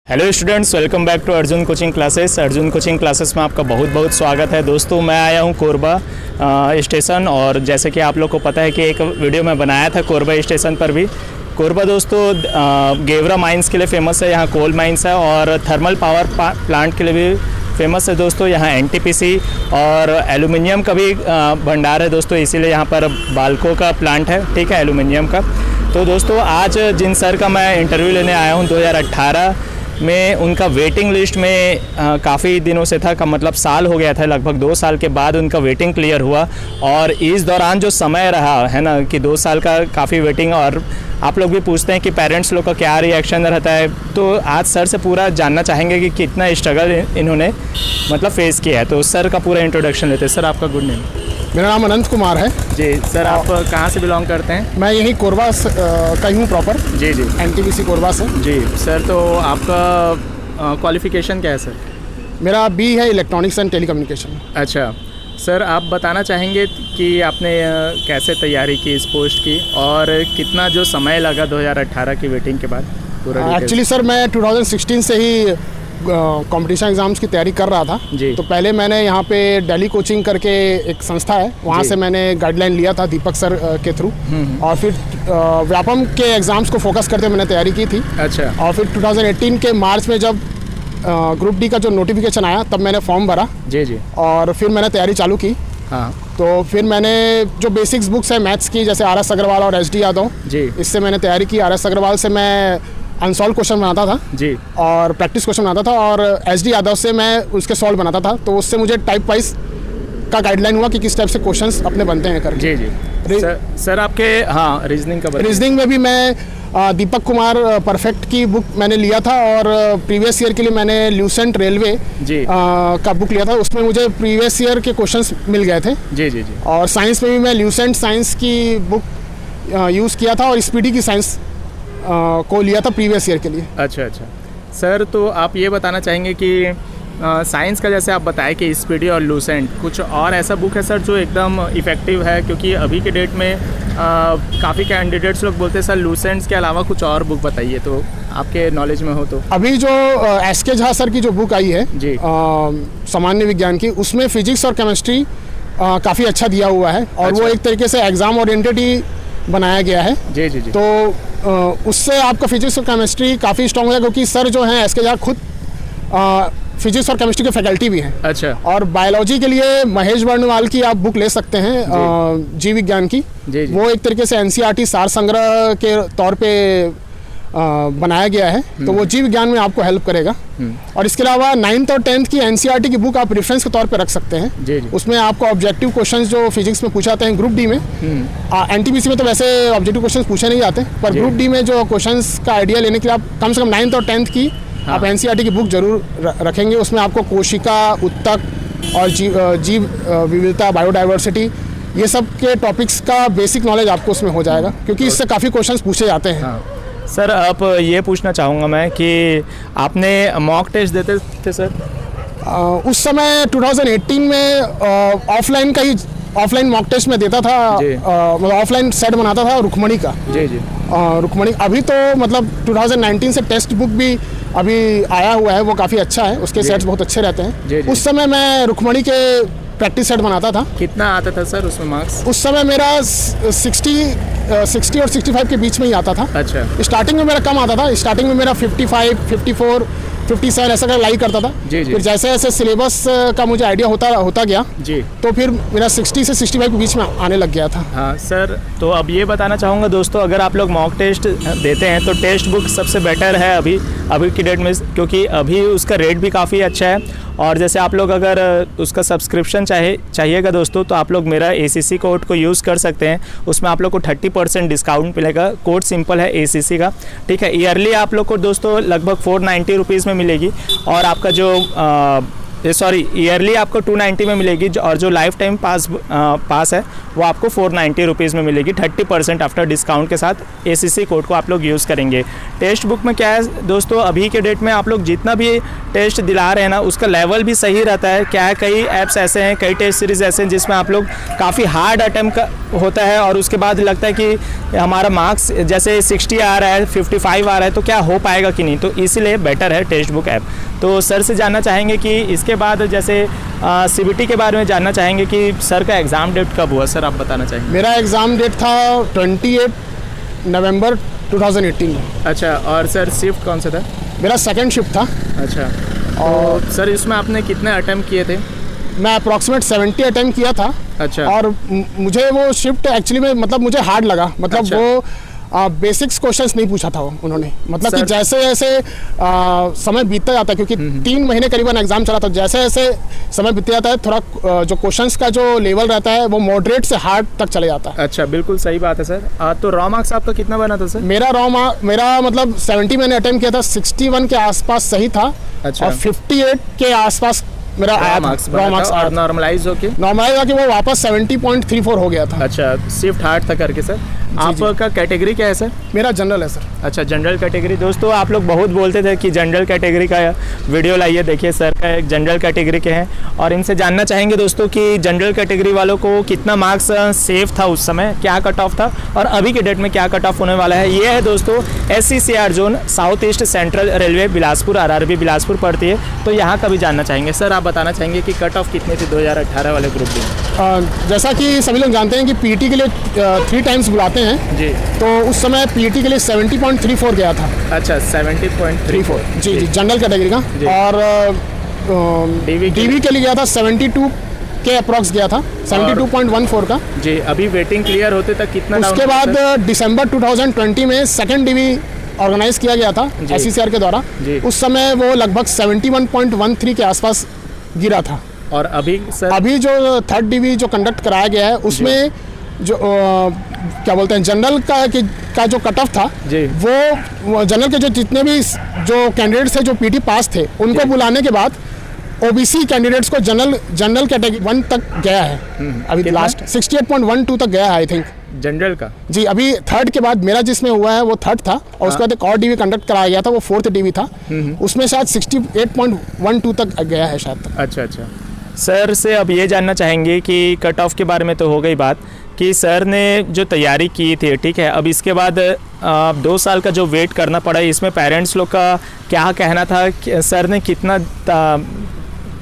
Hello students, welcome back to Arjun coaching classes. Arjun coaching classes में आपका बहुत बहुत स्वागत है। दोस्तों, मैं आया हूँ कोरबा स्टेशन, और जैसे कि आप लोग को पता है कि एक वीडियो मैं बनाया था कोरबा स्टेशन पर भी। कोरबा दोस्तों गेवरा माइंस के लिए फ़ेमस है, यहाँ कोल माइंस है, और थर्मल पावर प्लांट के लिए भी फेमस है दोस्तों। यहाँ एनटीपीसी और एल्युमिनियम का भी भंडार है दोस्तों, इसीलिए यहाँ पर बाल्को का प्लांट है, ठीक है, एल्युमिनियम का। तो दोस्तों आज जिन सर का मैं इंटरव्यू लेने आया हूँ 2018 में, उनका वेटिंग लिस्ट में काफ़ी दिनों से था, का मतलब साल हो गया था, लगभग 2 साल के बाद उनका वेटिंग क्लियर हुआ। और इस दौरान जो समय रहा है ना कि 2 साल का काफ़ी वेटिंग, और आप लोग भी पूछते हैं कि पेरेंट्स लोग का क्या रिएक्शन रहता है, तो आज सर से पूरा जानना चाहेंगे कि कितना स्ट्रगल इन्होंने मतलब फेस किया है। तो सर का पूरा इंट्रोडक्शन लेते हैं। सर, आपका गुड नेम? मेरा नाम अनंत कुमार है जी। सर, आप कहाँ से बिलोंग करते हैं? मैं यहीं कोरबा का ही हूँ प्रॉपर। जी जी, एनटीपीसी कोरबा से। जी सर, तो आपका क्वालिफ़िकेशन क्या है सर? मेरा बी है इलेक्ट्रॉनिक्स एंड टेलीकम्युनिकेशन। अच्छा सर, आप बताना चाहेंगे कि आपने कैसे तैयारी की इस पोस्ट की, और कितना जो समय लगा 2018 की वेटिंग के बाद पूरा? एक्चुअली सर मैं 2016 से ही कंपटीशन एग्ज़ाम्स की तैयारी कर रहा था जी। तो पहले मैंने यहाँ पे दिल्ली कोचिंग करके एक संस्था है, वहाँ से मैंने गाइडलाइन लिया था दीपक सर के थ्रू, और फिर व्यापम के एग्ज़ाम्स को फोकस करते मैंने तैयारी की थी। अच्छा। और फिर 2018 के मार्च में जब ग्रुप डी का जो नोटिफिकेशन आया, तब मैंने फॉर्म भरा जी जी, और फिर मैंने तैयारी चालू की। हाँ। तो फिर मैंने जो बेसिक्स बुक्स है मैथ्स की, जैसे आर एस अग्रवाल और एस डी यादव जी, इससे मैंने तैयारी की। आर एस अग्रवाल से मैं अनसॉल्व क्वेश्चन बनाता था जी, और प्रैक्टिस क्वेश्चन बनाता था, और एस डी यादव से मैं उसके सॉल्व बनाता था। तो उससे मुझे टाइप वाइज का गाइडलाइन हुआ कि किस टाइप से क्वेश्चंस अपने बनते हैं करके। जी जी। सर आपके हाँ रीजनिंग का रीजनिंग में भी मैं दीपक कुमार परफेक्ट की बुक मैंने लिया था, और प्रीवियस ईयर के लिए मैंने ल्यूसेंट रेलवे जी का बुक लिया था। उसमें मुझे प्रीवियस ईयर के क्वेश्चंस मिल गए थे। जी जी जी। और साइंस में भी मैं ल्यूसेंट साइंस की बुक यूज़ किया था, और स्पीडी की साइंस को लिया था प्रीवियस ईयर के लिए। अच्छा अच्छा सर, तो आप ये बताना चाहेंगे कि साइंस का जैसे आप बताएं कि स्पीडी और लूसेंट, कुछ और ऐसा बुक है सर जो एकदम इफ़ेक्टिव है? क्योंकि अभी के डेट में काफ़ी कैंडिडेट्स लोग बोलते हैं सर लूसेंट्स के अलावा कुछ और बुक बताइए, तो आपके नॉलेज में हो तो। अभी जो एस के झा सर की जो बुक आई है जी, सामान्य विज्ञान की, उसमें फिजिक्स और केमिस्ट्री काफ़ी अच्छा दिया हुआ है, और अच्छा, वो एक तरीके से एग्ज़ाम ओरिएंटेड ही बनाया गया है। जी जी जी। तो उससे आपका फिजिक्स और केमिस्ट्री काफ़ी स्ट्रॉन्ग है, क्योंकि सर जो हैं एस के झा खुद फिजिक्स और केमिस्ट्री के फैकल्टी भी हैं। अच्छा। और बायोलॉजी के लिए महेश वर्णवाल की आप बुक ले सकते हैं, जीव विज्ञान की। जी जी। वो एक तरीके से एनसीईआरटी सार संग्रह के तौर पे बनाया गया है, तो वो जीव विज्ञान में आपको हेल्प करेगा। और इसके अलावा 9th और 10th की एनसीईआरटी की बुक आप रेफरेंस के तौर पे रख सकते हैं। जी जी। उसमें आपको ऑब्जेक्टिव क्वेश्चंस जो फिजिक्स में पूछे जाते हैं ग्रुप डी में, एनटीपीसी में तो वैसे ऑब्जेक्टिव क्वेश्चंस पूछे नहीं जाते, पर ग्रुप डी में जो क्वेश्चंस का आइडिया लेने के लिए आप कम से कम 9th और 10th की आप एनसीईआरटी की बुक जरूर रखेंगे। उसमें आपको कोशिका, उत्तक और जीव विविधता, बायोडाइवर्सिटी, ये सब के टॉपिक्स का बेसिक नॉलेज आपको उसमें हो जाएगा, क्योंकि इससे काफ़ी क्वेश्चंस पूछे जाते हैं। हाँ। सर, आप ये पूछना चाहूँगा मैं कि आपने मॉक टेस्ट देते थे सर? उस समय 2018 में ऑफलाइन मॉक टेस्ट में देता था, मतलब ऑफलाइन सेट बनाता था रुक्मणी का। जी जी। रुक्मणी अभी तो मतलब 2019 से टेक्स्ट बुक भी अभी आया हुआ है, वो काफ़ी अच्छा है, उसके सेट्स बहुत अच्छे रहते हैं। जी जी। उस समय मैं रुक्मणी के प्रैक्टिस सेट बनाता था। कितना आता था सर उसमें मार्क्स? उस समय मेरा 60 और 65 के बीच में ही आता था। अच्छा। स्टार्टिंग में मेरा कम आता था, स्टार्टिंग में मेरा 55, 54, 57 ऐसा का लाई करता था। जी जी। फिर जैसे जैसे सिलेबस का मुझे आइडिया होता गया जी, तो फिर मेरा 60 से 65 के बीच में आने लग गया था। हाँ सर, तो अब ये बताना चाहूँगा दोस्तों, अगर आप लोग मॉक टेस्ट देते हैं तो टेक्स्ट बुक सबसे बेटर है अभी की डेट में, क्योंकि अभी उसका रेट भी काफ़ी अच्छा है। और जैसे आप लोग अगर उसका सब्सक्रिप्शन चाहिएगा दोस्तों, तो आप लोग मेरा ACC कोड को यूज़ कर सकते हैं। उसमें आप लोग को 30% डिस्काउंट मिलेगा। कोड सिंपल है ACC का, ठीक है। ईयरली आप लोग को दोस्तों लगभग 490 रुपीज़ में मिलेगी, और आपका जो ईयरली आपको 290 में मिलेगी, और जो लाइफ टाइम पास है वो आपको 490 रुपीज़ में मिलेगी 30% आफ्टर डिस्काउंट के साथ ACC कोड को आप लोग यूज़ करेंगे। टेक्स्ट बुक में क्या है दोस्तों, अभी के डेट में आप लोग जितना भी टेस्ट दिला रहे हैं ना उसका लेवल भी सही रहता है। क्या है, कई ऐप्स ऐसे हैं, कई टेस्ट सीरीज़ ऐसे हैं जिसमें आप लोग काफ़ी हार्ड अटेम्प्ट होता है और उसके बाद लगता है कि हमारा मार्क्स जैसे 60 आ रहा है, 55 आ रहा है, तो क्या हो पाएगा कि नहीं, तो इसीलिए बेटर है टेक्स्ट बुक ऐप। तो सर से जानना चाहेंगे कि इसके बाद जैसे CBT के बारे में जानना चाहेंगे कि सर का एग्ज़ाम डेट कब हुआ, सर आप बताना चाहेंगे। मेरा एग्ज़ाम डेट था 28 नवंबर 2018 में। अच्छा, और सर शिफ्ट कौन सा था? मेरा सेकंड शिफ्ट था। अच्छा, और सर इसमें आपने कितने अटेम्प्ट किए थे? मैं अप्रॉक्सीमेट 70 अटेम्प्ट किया था। अच्छा, और मुझे वो शिफ्ट एक्चुअली में मतलब मुझे हार्ड लगा, मतलब अच्छा। वो बेसिक्स क्वेश्चंस नहीं पूछा था उन्होंने, मतलब कि जैसे जैसे समय बीतता जाता है, क्योंकि 3 महीने करीबन एग्जाम चला था, जैसे जैसे समय बीतता जाता है थोड़ा जो क्वेश्चंस का जो लेवल रहता है वो मॉडरेट से हार्ड तक चले जाता है। अच्छा, बिल्कुल सही बात है सर। तो रॉ मार्क्स आपका कितना बना था सर? मेरा मतलब 70 मैंने अटेम्प्ट किया था, 61 के आसपास सही था। अच्छा। और 58 के आसपास मेरा आया मार्क्स और नॉर्मलाइज होके वो वापस 70.34 हो गया था। अच्छा, शिफ्ट हार्ड था करके। सर आपका कैटेगरी क्या है सर? मेरा जनरल है सर। अच्छा, जनरल कैटेगरी। दोस्तों आप लोग बहुत बोलते थे कि जनरल कैटेगरी का वीडियो लाइए, देखिए सर का एक जनरल कैटेगरी के हैं और इनसे जानना चाहेंगे दोस्तों कि जनरल कैटेगरी वालों को कितना मार्क्स सेफ था उस समय, क्या कट ऑफ था और अभी के डेट में क्या कट ऑफ होने वाला है। ये है दोस्तों SCCR zone, south east central railway Bilaspur, RRB Bilaspur पड़ती है, तो यहाँ का भी जानना चाहेंगे। सर आप बताना चाहेंगे कि कट ऑफ कितनी थी 2018 वाले ग्रुप में? जैसा कि सभी लोग जानते हैं कि PET के लिए 3 टाइम्स बुलाते हैं जी, तो उस समय PET के लिए 70.34 गया था। अच्छा, 70.34 जी जी, जनरल कैटेगरी का। और DV के लिए गया था 72 के अप्रॉक्स गया था, 72.14 का जी। अभी वेटिंग क्लियर होते तक कितना? उसके बाद दिसंबर 2020 में सेकंड DV ऑर्गेनाइज किया गया था SCCR के द्वारा, उस समय वो लगभग 71.13 के आसपास गिरा था। और अभी जो थर्ड DV जो कंडक्ट कराया गया है उसमें जो क्या बोलते हैं जनरल का जो कट ऑफ था वो जनरल के जो जितने भी जो कैंडिडेट्स थे जो PET पास थे उनको बुलाने के बाद OBC कैंडिडेट्स को जनरल कैटेगरी 1 तक गया है। अभी लास्ट 68.12 तक गया है आई थिंक जनरल का जी। अभी थर्ड के बाद मेरा जिसमें हुआ है वो थर्ड था और उसके बाद एक और DV कंडक्ट कराया गया था, वो 4th DV था, उसमें शायद 68.12 तक गया है शायद। अच्छा अच्छा। सर से अब ये जानना चाहेंगे कि कट ऑफ के बारे में तो हो गई बात कि सर ने जो तैयारी की थी, ठीक है, अब इसके बाद 2 साल का जो वेट करना पड़ा, इसमें पेरेंट्स लोग का क्या कहना था, सर ने कितना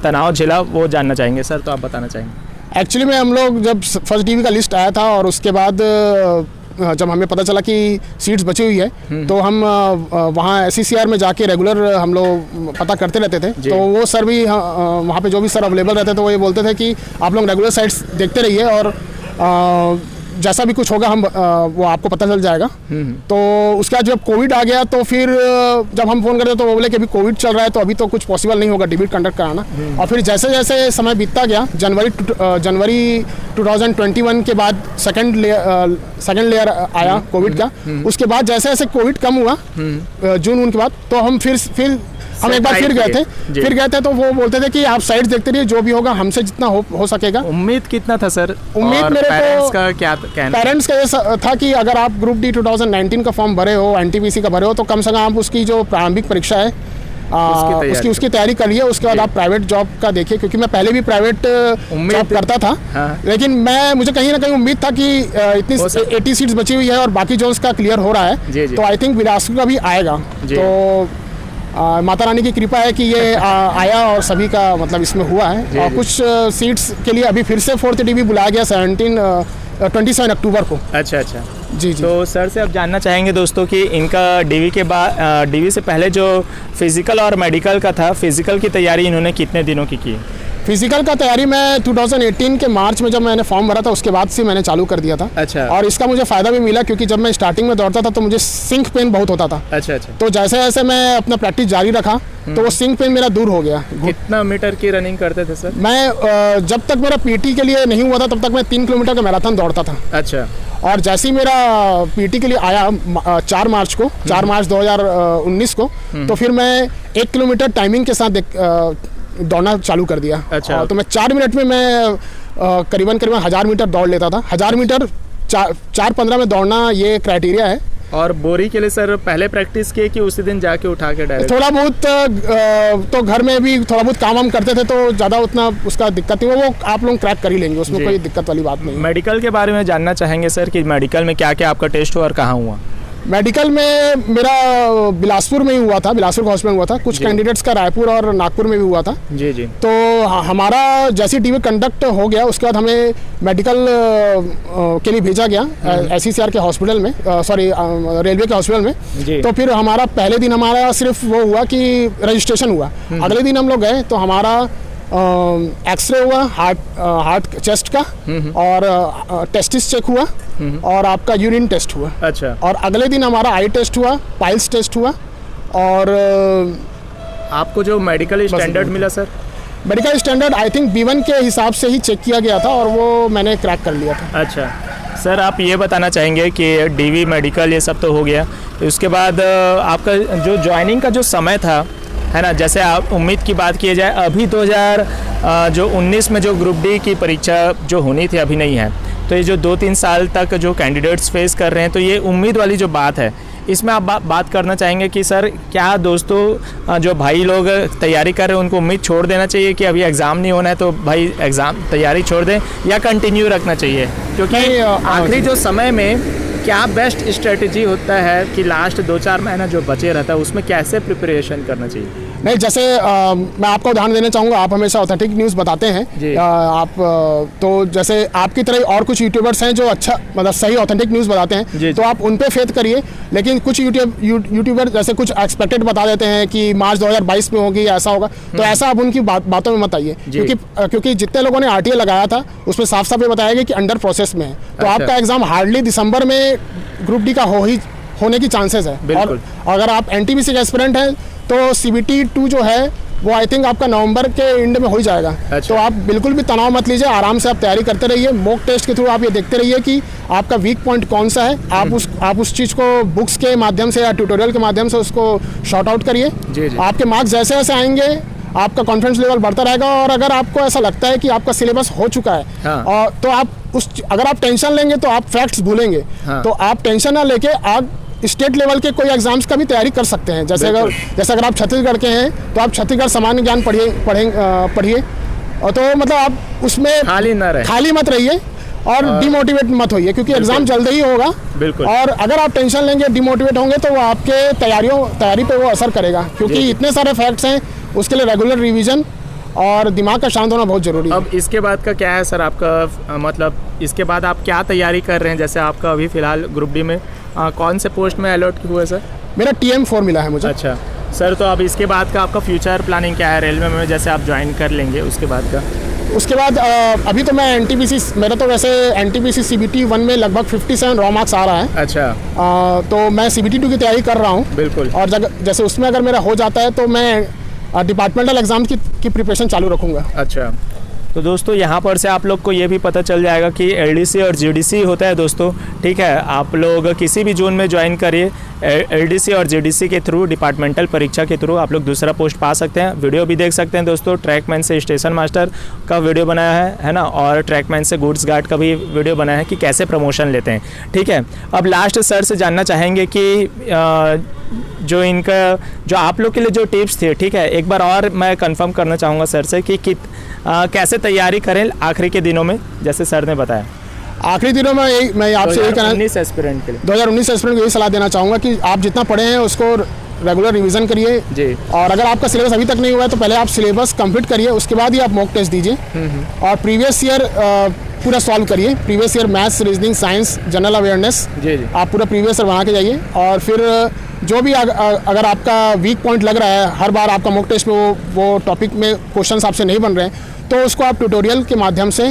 तनाव झेला, वो जानना चाहेंगे। सर तो आप बताना चाहेंगे। एक्चुअली में हम लोग जब फर्स्ट DV का लिस्ट आया था और उसके बाद जब हमें पता चला कि सीट्स बची हुई है तो हम वहाँ SCCR में जाके रेगुलर हम लोग पता करते रहते थे, तो वो सर भी वहाँ पे जो भी सर अवेलेबल रहते थे वो ये बोलते थे कि आप लोग रेगुलर साइट्स देखते रहिए और जैसा भी कुछ होगा हम वो आपको पता चल जाएगा। तो उसके बाद जब कोविड आ गया तो फिर जब हम फ़ोन करते तो वो बोले कि अभी कोविड चल रहा है तो अभी तो कुछ पॉसिबल नहीं होगा डिबेट कंडक्ट कराना। और फिर जैसे जैसे समय बीतता गया, जनवरी 2021 के बाद सेकंड लेयर आया कोविड का, उसके बाद जैसे जैसे कोविड कम हुआ जून के बाद, तो हम फिर हम एक बार फिर गए थे तो वो बोलते थे कि आप साइट्स देखते रहिए, जो भी होगा हमसे जितना हो सकेगा। उम्मीद कितना था सर? उम्मीद मेरे पेरेंट्स का क्या कहना? पेरेंट्स का ये था कि अगर आप ग्रुप D 2019 का फॉर्म भरे हो, NTPC का भरे हो, तो कम से कम आप उसकी जो प्रारंभिक परीक्षा है उसकी तैयारी करिए, उसके बाद आप प्राइवेट जॉब का देखिए, क्योंकि मैं पहले भी प्राइवेट जॉब करता था। हाँ। लेकिन मुझे कहीं ना कहीं उम्मीद था कि इतनी 80 सीट्स बची हुई है और बाकी जोन्स का क्लियर हो रहा है, तो आई थिंक बिलासपुर का भी आएगा। तो माता रानी की कृपा है कि ये आया और सभी का मतलब इसमें हुआ है। और कुछ सीट्स के लिए अभी फिर से 4th DV बुलाया गया 27 अक्टूबर को। अच्छा अच्छा जी जी। तो सर से अब जानना चाहेंगे दोस्तों कि इनका DV से पहले जो फिजिकल और मेडिकल का था, फिजिकल की तैयारी इन्होंने कितने दिनों की फिजिकल का तैयारी मैं 2018 के मार्च में जब मैंने फॉर्म भरा था उसके बाद से मैंने चालू कर दिया था। अच्छा। और इसका मुझे फ़ायदा भी मिला क्योंकि जब मैं स्टार्टिंग में दौड़ता था तो मुझे सिंक पेन बहुत होता था। अच्छा अच्छा। तो जैसे जैसे मैं अपना प्रैक्टिस जारी रखा तो वो सिंक पेन मेरा दूर हो गया। कितना मीटर की रनिंग करते थे सर? मैं जब तक मेरा PET के लिए नहीं हुआ था तब तक मैं 3 किलोमीटर का मैराथन दौड़ता था। अच्छा। और जैसे ही मेरा PET के लिए आया 4 मार्च 2019 को, तो फिर मैं 1 किलोमीटर टाइमिंग के साथ दौड़ना चालू कर दिया। अच्छा। तो मैं 4 मिनट में मैं करीबन 1000 मीटर दौड़ लेता था। 1000 मीटर 4:15 में दौड़ना ये क्राइटेरिया है। और बोरी के लिए सर पहले प्रैक्टिस किए कि उसी दिन जाके उठा के डायरेक्ट? थोड़ा बहुत तो घर में भी थोड़ा बहुत काम करते थे, तो ज़्यादा उतना उसका दिक्कत नहीं, वो आप लोग क्रैक कर ही लेंगे, उसमें कोई दिक्कत वाली बात नहीं। मेडिकल के बारे में जानना चाहेंगे सर कि मेडिकल में क्या क्या आपका टेस्ट हुआ और कहाँ हुआ? मेडिकल में मेरा बिलासपुर में ही हुआ था, बिलासपुर हॉस्पिटल में हुआ था। कुछ कैंडिडेट्स का रायपुर और नागपुर में भी हुआ था। जी जी। तो हमारा जैसे टीवी कंडक्ट हो गया उसके बाद हमें मेडिकल के लिए भेजा गया SCCR के हॉस्पिटल में, सॉरी रेलवे के हॉस्पिटल में। तो फिर हमारा पहले दिन हमारा सिर्फ वो हुआ कि रजिस्ट्रेशन हुआ। अगले दिन हम लोग गए तो हमारा एक्सरे हुआ हार्ट चेस्ट का, और टेस्टिस चेक हुआ, और आपका यूरिन टेस्ट हुआ। अच्छा। और अगले दिन हमारा आई टेस्ट हुआ, पाइल्स टेस्ट हुआ। और आपको जो मेडिकल स्टैंडर्ड मिला sir? Medical standard I think B1 के हिसाब से ही चेक किया गया था, और वो मैंने क्रैक कर लिया था। अच्छा सर, आप ये बताना चाहेंगे कि DV मेडिकल ये सब तो हो गया, उसके बाद आपका जो ज्वाइनिंग का जो समय था, है ना, जैसे आप उम्मीद की बात की जाए अभी 2019 में जो ग्रुप D की परीक्षा जो होनी थी अभी नहीं है, तो ये जो 2-3 साल तक जो कैंडिडेट्स फेस कर रहे हैं, तो ये उम्मीद वाली जो बात है, इसमें आप बात करना चाहेंगे कि सर क्या दोस्तों जो भाई लोग तैयारी कर रहे हैं उनको उम्मीद छोड़ देना चाहिए कि अभी एग्ज़ाम नहीं होना है तो भाई एग्ज़ाम तैयारी छोड़ दें, या कंटिन्यू रखना चाहिए? क्योंकि आखिरी जो समय में क्या बेस्ट स्ट्रेटजी होता है कि लास्ट 2-4 महीना जो बचे रहता है उसमें कैसे प्रिपरेशन करना चाहिए? नहीं, जैसे मैं आपको उदाहरण देना चाहूँगा, आप हमेशा ऑथेंटिक न्यूज़ बताते हैं। आप तो जैसे आपकी तरह और कुछ यूट्यूबर्स हैं जो अच्छा मतलब सही ऑथेंटिक न्यूज़ बताते हैं, तो आप उन पे फेथ करिए। लेकिन कुछ यूट्यूबर जैसे कुछ एक्सपेक्टेड बता देते हैं कि मार्च 2022 में होगी, ऐसा होगा, तो ऐसा आप उनकी बातों में मत आइए। क्योंकि जितने लोगों ने RTA लगाया था उसमें साफ साफ ये बताया गया कि अंडर प्रोसेस में है। तो आपका एग्ज़ाम हार्डली दिसंबर में ग्रुप D का होने की चांसेस है। और अगर आप NTPC के एस्पिरेंट हैं तो CBT 2 जो है वो आई थिंक आपका नवंबर के एंड में हो ही जाएगा। तो आप बिल्कुल भी तनाव मत लीजिए, आराम से आप तैयारी करते रहिए। मॉक टेस्ट के थ्रू आप ये देखते रहिए कि आपका वीक पॉइंट कौन सा है। आप उस चीज़ को बुक्स के माध्यम से या ट्यूटोरियल के माध्यम से उसको शॉर्ट आउट करिए। आपके मार्क्स जैसे जैसे आएंगे आपका कॉन्फिडेंस लेवल बढ़ता रहेगा। और अगर आपको ऐसा लगता है कि आपका सिलेबस हो चुका है और तो आप अगर आप टेंशन लेंगे तो आप फैक्ट्स भूलेंगे। तो आप टेंशन ना लेके आप स्टेट लेवल के कोई एग्जाम्स का भी तैयारी कर सकते हैं। जैसे अगर आप छत्तीसगढ़ के हैं तो आप छत्तीसगढ़ सामान्य ज्ञान पढ़िए। और तो मतलब आप उसमें खाली मत रहिए और डिमोटिवेट मत होइए, क्योंकि एग्जाम जल्द ही होगा। और अगर आप टेंशन लेंगे, डिमोटिवेट होंगे, तो वो आपके तैयारी पे वो असर करेगा। क्योंकि इतने सारे फैक्ट्स हैं, उसके लिए रेगुलर रिवीजन और दिमाग का शांत होना बहुत जरूरी है। अब इसके बाद का क्या है सर आपका, मतलब इसके बाद आप क्या तैयारी कर रहे हैं? जैसे आपका अभी फिलहाल ग्रुप D में कौन से पोस्ट में अलॉट हुआ सर? मेरा TM4 मिला है मुझे। अच्छा सर, तो अब इसके बाद का आपका फ्यूचर प्लानिंग क्या है? रेलवे में जैसे आप ज्वाइन कर लेंगे उसके बाद का? उसके बाद अभी तो मैं NTPC, मेरा तो वैसे NTPC CBT 1 में लगभग 57 रॉ मार्क्स आ रहा है। अच्छा। तो मैं CBT 2 की तैयारी कर रहा हूँ। बिल्कुल। और जैसे उसमें अगर मेरा हो जाता है तो मैं डिपार्टमेंटल एग्जाम की प्रिपरेशन चालू रखूँगा। अच्छा, तो दोस्तों यहाँ पर से आप लोग को ये भी पता चल जाएगा कि LDC और GDC होता है दोस्तों, ठीक है। आप लोग किसी भी जोन में ज्वाइन करिए, LDC और GDC के थ्रू, डिपार्टमेंटल परीक्षा के थ्रू आप लोग दूसरा पोस्ट पा सकते हैं। वीडियो भी देख सकते हैं दोस्तों, ट्रैकमैन से स्टेशन मास्टर का वीडियो बनाया है ना, और ट्रैकमैन से गुड्स गार्ड का भी वीडियो बनाया है कि कैसे प्रमोशन लेते हैं, ठीक है। अब लास्ट सर से जानना चाहेंगे कि जो आप लोग के लिए जो टिप्स थे, ठीक है, एक बार और मैं कंफर्म करना चाहूँगा सर से कि कैसे तैयारी करें आखिरी के दिनों में, जैसे सर ने बताया। आखिरी दिनों में मैं आपसे यही कहना 2019 एस्पिरेंट के लिए 2019 एस्पिरेंट को यही सलाह देना चाहूँगा कि आप जितना पढ़े हैं उसको रेगुलर रिवीजन करिए जी। और अगर आपका सिलेबस अभी तक नहीं हुआ है तो पहले आप सिलेबस कंप्लीट करिए, उसके बाद ही आप मॉक टेस्ट दीजिए। और प्रीवियस ईयर पूरा सॉल्व करिए, previous year maths, reasoning, science, general awareness आप पूरा प्रीवियस ईयर बना के जाइए। और फिर जो भी अगर आपका वीक पॉइंट लग रहा है, हर बार आपका मॉक टेस्ट में वो टॉपिक में क्वेश्चन आपसे नहीं बन रहे हैं, तो उसको आप ट्यूटोरियल के माध्यम से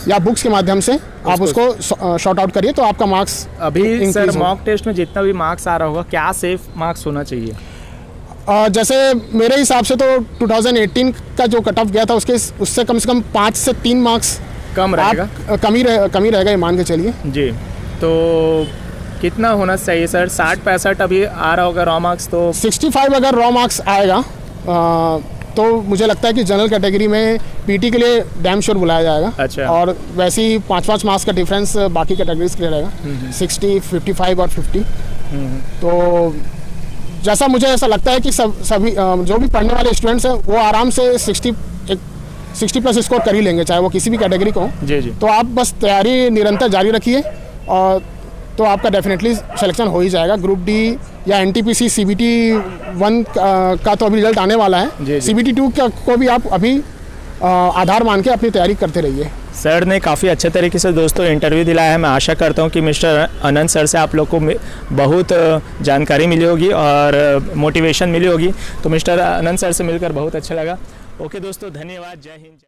या बुक्स के माध्यम से आप उसको शॉर्ट आउट करिए, तो आपका मार्क्स अभी सर मॉक टेस्ट में जितना भी मार्क्स आ रहा होगा क्या सेफ मार्क्स होना चाहिए? जैसे मेरे हिसाब से तो 2018 का जो कट ऑफ गया था उससे कम से कम 5 से 3 मार्क्स कम रहेगा, कम ही रहेगा, ये मान के चलिए जी। तो कितना होना चाहिए सर? 60-65 अभी आ रहा होगा रॉ मार्क्स, तो 65 अगर रॉ मार्क्स आएगा तो मुझे लगता है कि जनरल कैटेगरी में पीटी के लिए डैम श्योर बुलाया जाएगा। अच्छा। और वैसे ही 5-5 मार्क्स का डिफरेंस बाकी कैटेगरीज के लिए रहेगा, 60, 55 और 50। तो जैसा मुझे ऐसा लगता है कि सभी जो भी पढ़ने वाले स्टूडेंट्स हैं वो आराम से 60+ स्कोर कर ही लेंगे, चाहे वो किसी भी कैटेगरी को हो। जी जी। तो आप बस तैयारी निरंतर जारी रखिए और तो आपका डेफिनेटली सिलेक्शन हो ही जाएगा। ग्रुप डी या एनटीपीसी CBT 1 का तो अभी रिजल्ट आने वाला है। CBT 2 को भी आप अभी आधार मान के अपनी तैयारी करते रहिए। सर ने काफ़ी अच्छे तरीके से दोस्तों इंटरव्यू दिलाया है। मैं आशा करता हूं कि मिस्टर अनंत सर से आप लोग को बहुत जानकारी मिली होगी और मोटिवेशन मिली होगी। तो मिस्टर अनंत सर से मिलकर बहुत अच्छा लगा। ओके दोस्तों, धन्यवाद। जय हिंद।